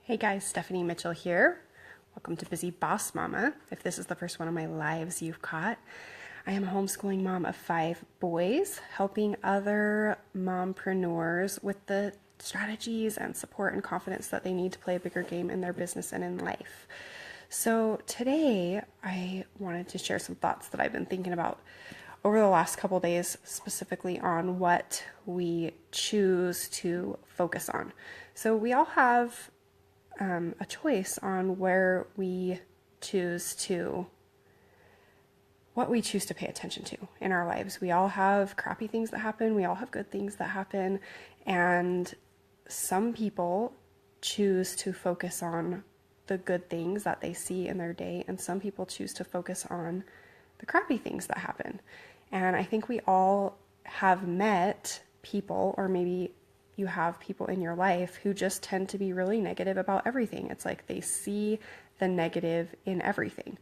Hey guys, Stephanie Mitchell here. Welcome to Busy Boss Mama. If this is the first one of my lives you've caught, I am a homeschooling mom of 5 boys, helping other mompreneurs with the strategies and support and confidence that they need to play a bigger game in their business and in life. So today I wanted to share some thoughts that I've been thinking about over the last couple days, specifically on what we choose to focus on. So we all have a choice on what we choose to pay attention to in our lives. We all have crappy things that happen. We all have good things that happen. And some people choose to focus on the good things that they see in their day. And some people choose to focus on the crappy things that happen. And I think we all have met people, or maybe you have people in your life who just tend to be really negative about everything. It's like they see the negative in everything.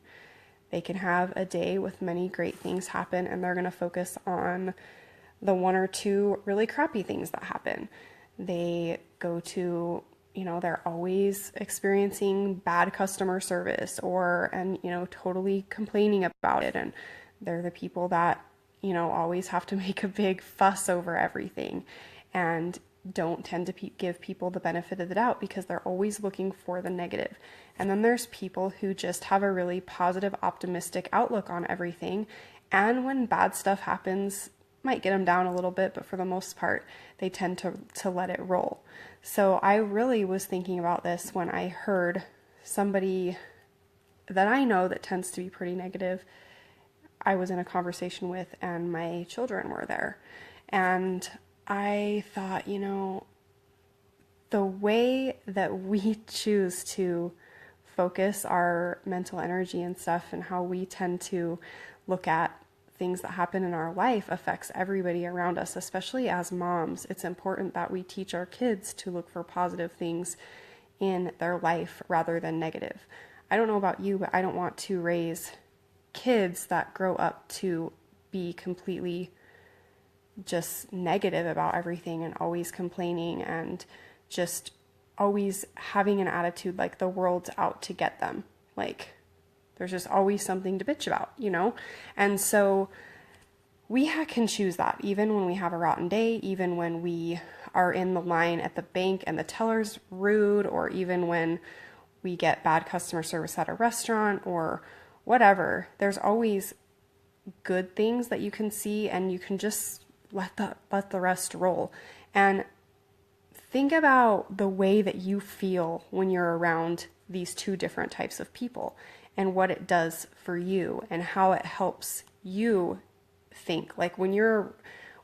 They can have a day with many great things happen, and they're going to focus on the 1 or 2 really crappy things that happen. They go to, they're always experiencing bad customer service and totally complaining about it. And they're the people that, always have to make a big fuss over everything. And don't tend to give people the benefit of the doubt because they're always looking for the negative. And then there's people who just have a really positive, optimistic outlook on everything. And when bad stuff happens, might get them down a little bit, but for the most part, they tend to let it roll. So I really was thinking about this when I heard somebody that I know that tends to be pretty negative. I was in a conversation with, and my children were there. And I thought, the way that we choose to focus our mental energy and stuff and how we tend to look at things that happen in our life affects everybody around us, especially as moms. It's important that we teach our kids to look for positive things in their life rather than negative. I don't know about you, but I don't want to raise kids that grow up to be completely just negative about everything and always complaining and just always having an attitude like the world's out to get them. Like there's just always something to bitch about, And so we can choose that even when we have a rotten day, even when we are in the line at the bank and the teller's rude, or even when we get bad customer service at a restaurant or whatever. There's always good things that you can see, and you can just let the rest roll. And think about the way that you feel when you're around these 2 different types of people and what it does for you and how it helps you think. Like when you're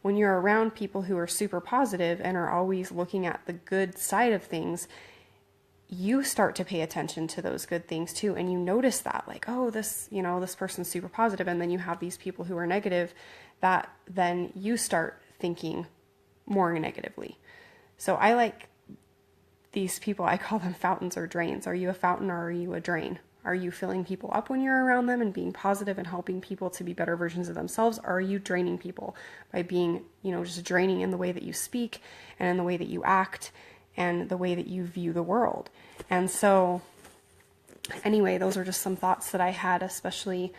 around people who are super positive and are always looking at the good side of things, you start to pay attention to those good things too. And you notice that like, oh, this person's super positive. And then you have these people who are negative that then you start thinking more negatively. So I like these people, I call them fountains or drains. Are you a fountain or are you a drain? Are you filling people up when you're around them and being positive and helping people to be better versions of themselves? Or are you draining people by being, just draining in the way that you speak and in the way that you act and the way that you view the world? And so anyway, those are just some thoughts that I had, especially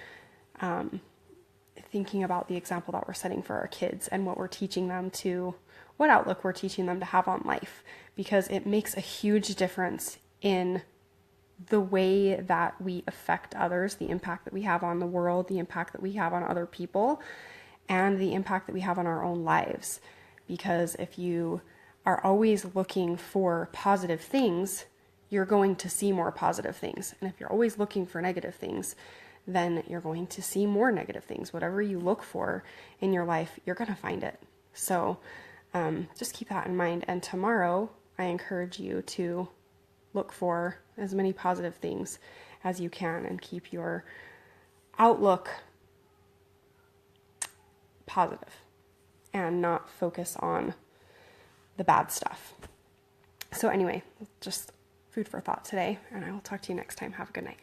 thinking about the example that we're setting for our kids and what outlook we're teaching them to have on life, because it makes a huge difference in the way that we affect others, the impact that we have on the world, the impact that we have on other people, and the impact that we have on our own lives. Because if you are always looking for positive things, you're going to see more positive things. And if you're always looking for negative things, then you're going to see more negative things. Whatever you look for in your life, you're going to find it. So just keep that in mind. And tomorrow, I encourage you to look for as many positive things as you can and keep your outlook positive and not focus on the bad stuff. So anyway, just food for thought today, and I will talk to you next time. Have a good night.